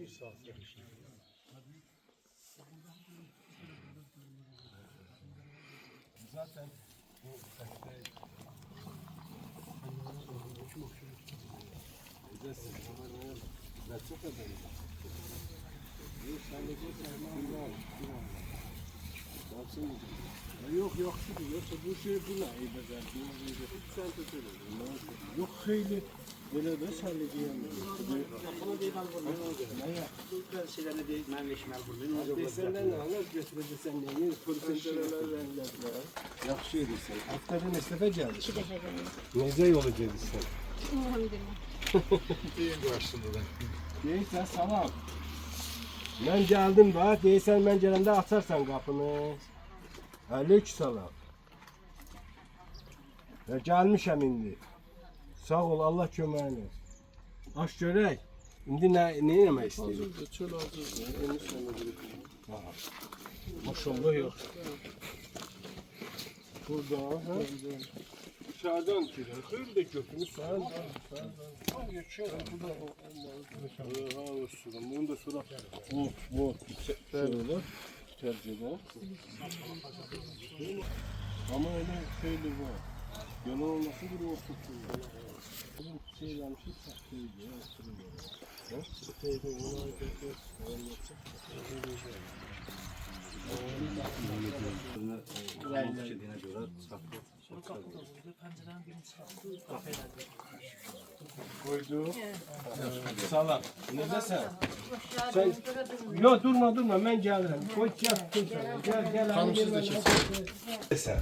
Bir saat yaklaşık. Zaten bu yok yok şu yoksa bu şey buna iyi bezer. Sen tutuyorsun. Yok hayli böyle de halledeyim. Bunu değil ben bunu. Ben şeylerle değil ben leşmel buradayım. Senden ne alır götürecek sen ne? Yeni polislerle verdiler. Yaxşı edirsən. Haftada neçə dəfə gəldin? 2 dəfə gəldim. Necə yolu gedirsən? Elhamdülillah. İyi qarşında da. Deyirsən salam. Mən gəldim bax, deyirsən mən gələndə açarsan qapını. Aleyküm salam. Ya gəlmişəm indi. Sağ ol, Allah köməyin olsun. Aş görək. İndi nə eləmək istəyirsən? Çöl alacağız ya. Onu sonra bırakın. Maşallah yok. Burada ha? Dışarıdan girer. Hır da götünü sağdan. Al geçer. Bu da ha olsun. Bunu da sonra bu şöyle tercihler. Ama öyle şeyli var. Yalan olması bir oturtuyor. Bunun şeylenmiş sahteydi ya. Ha? Sahteydi. Onu ayrıca koydu. Salam. Necəsən? Sen yok durma ben gelirim. Koy çaktın sana. Gel. Tanımsız da kesin.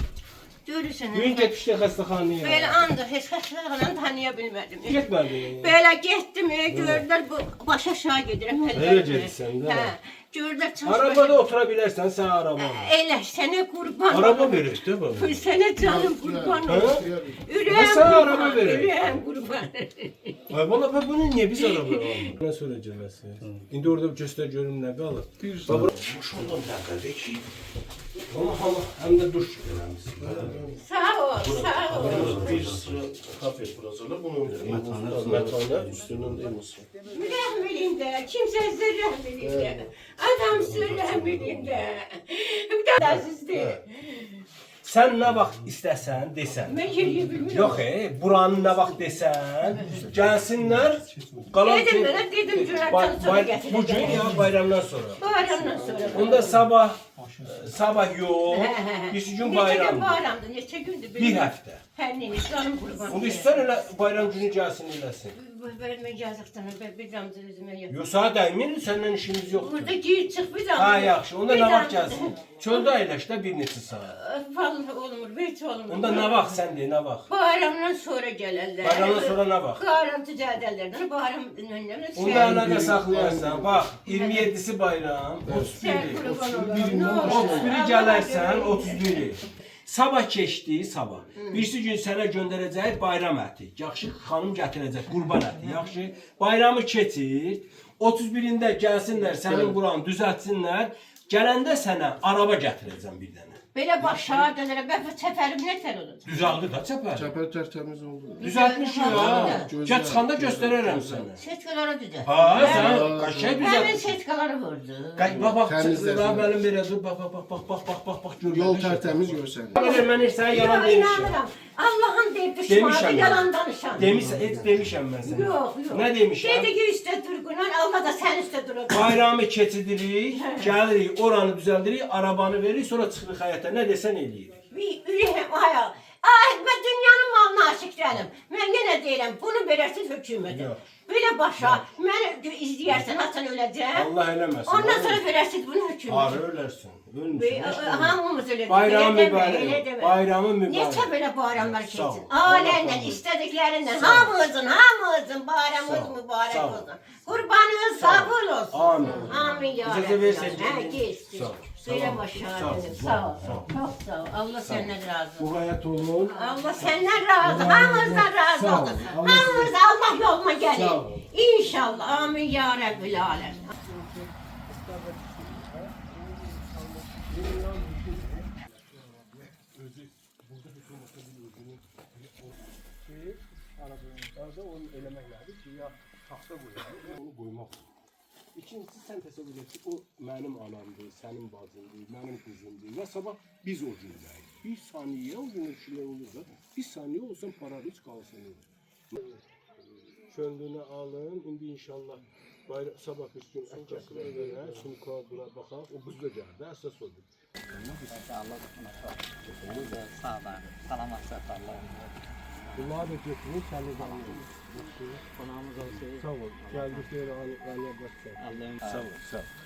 Görürsən. Gün getmişdi xəstəxanaya. Belə ancaq heç xəstəxananı tanıya bilmədim. Getmədin. Belə getdim, gördülər bu baş aşağı gedirəm. Elə gedirsən də. Hə. Gördülər çaş. Arabada otura bilərsən sən araba. Elə sənə qurban. Araba verir də bu. Sənə canım qurban Ha? olsun. Ben sana araba qurban, vereyim. Ürəyim qurban. Ay valla ben bunu niye biz araba almıyoruz? Ne söyleyeceğiz? İndi orada göster görüm ne kalır. Bir baba. Maşallah ne kadar ki. Allah hem de duş önemlisi. Sağ ol. Bir sıra kafe burası. Bunun metane üstünün değil misin? Rəhm edin də, kimsə sizə rəhm edin də. Adam sizə rəhm edin də. Bir də sizdir. Sen ne vaxt istəsən desən. Mən yeriyə bilmirəm. Yok buranın ne vaxt desən. Gelsinler. Kalan Dedim mənə, dedim Cüneyt'dən sonra gətirəcəm. bugün ya bayramdan sonra. Bayramdan sonra. Onda sabah yok. Bir gün Neçə gün bayram. bayramdır, neçə gündür? Bir hafta. Hər neyini, canım qurban. Onu ister öyle bayram günü gelsin eləsin. Vermə yazıqdan, bir damcı özümə yox. Yoxsa dəymir, səndən işimiz yoxdur. Burada gir çıx bir damcı. Ha yaxşı, onda nə vaxt gəlsin? Çöldə əyləş də bir neçə saat. Vallahi olmur, heç olmur. Onda nə vaxt sən de, nə vaxt? Bayramdan sonra gələrlər. Bayramdan sonra nə vaxt? Bayram təcədəllərdən, bayram önləmlə Onda əlaqə saxlayarsan, bax 27-si bayram, 31-i. 31-i gələrsən, 31-i. Sabah keçdi, sabah. Birisi gün sənə göndərəcək bayram əti. Yaxşı, xanım gətirəcək qurban əti. Yaxşı, bayramı keçir. 31-ində gəlsinlər, sənin buranı düzəltsinlər. Gələndə sənə araba gətirəcəm bir dənə. Belə başa dönərəm, mən bu çəpərim nətər olur? Düzəldi da çəpər. Çəpər tertemiz oldu. Düzəltmiş ya. Gəl çıxanda göstərərəm sənə. Setkaları düzəlt. Ha, sən qəşəng Həmin düzəltmiş. setkaları vurdu. Bax, Təmizləsin. mənim belə dur, bax, gör. Yol tertemiz görsen. Mən sənə yalan demişəm. İnanıram. Allah'ın deyib düşmanı Demişəm yalan mən. danışan. Demişəm mən sənə. Yok. Nə demişəm? Dedi ki üstə durgunan, Allah da sen üstə duracaq. Bayramı keçidirik, gəlirik, oranı düzəldirik, arabanı veririk, sonra çıxırıq həyata. Nə desən eləyirik. Ürəyim ayağı. Ay ben dünyanın malına aşık değilim. Ben yine değilim. Bunu verirsin hükümete. Yok. Böyle başa. Beni izleyersen Hasan öleceğim. Allah eləməsin. Ondan sonra verirsin bunu hükümete. Harı ölərsən. Ölmüsən. Hamımız öyle. Bayramı Öyle deme, mübarək. öyle deme. Bayramı mübarək. Neçə belə bayramlar Sağ ol. keçsin. Allah Aləndən, kabul. istədiklerindən. Sağ ol. Hamımızın bayramımız Sağ ol. mübarək Sağ ol. olsun. Kurbanınız kabul olsun. Amin. Amin ya İcazə Rabbi. versən Ha, gedin. geçsin. Sağ ol. Böyle Sağ ol. başa Sağ ol. dönün. Sağ Sağ ol. ol. Sağ ol. Çok sağ ol. Allah senden razı olsun. Bu hayat olun. Allah senden razı, hamımızdan razı Sağ ol. olsun. Allah Hamımız Allah yoluna gelin. Sağ ol. İnşallah. Amin ya Rabbil Alem. Arada onu elemək lazım ki, ya taxta qoyalım, onu qoymaq. İkincisi sən təsəvvür et ki, o mənim anamdır, sənin bacındır, mənim qızımdır və sabah biz o gündəyik. Bir saniyə o gün şeylər olur da, bir saniyə olsan paraliz qalsın. Könlünü alın, indi inşallah sabah bir gün ət gətirə verə, sumkadına baxaq, o buzda gəldi, əsas odur. Allah sağ olun. Salamat Allah. Bunlar da getirin, səni də alın. Konağımız olsun. Sağ ol, gəldik yerə, anıya baxacaq. Allah'ım Sağ ol, sağ ol.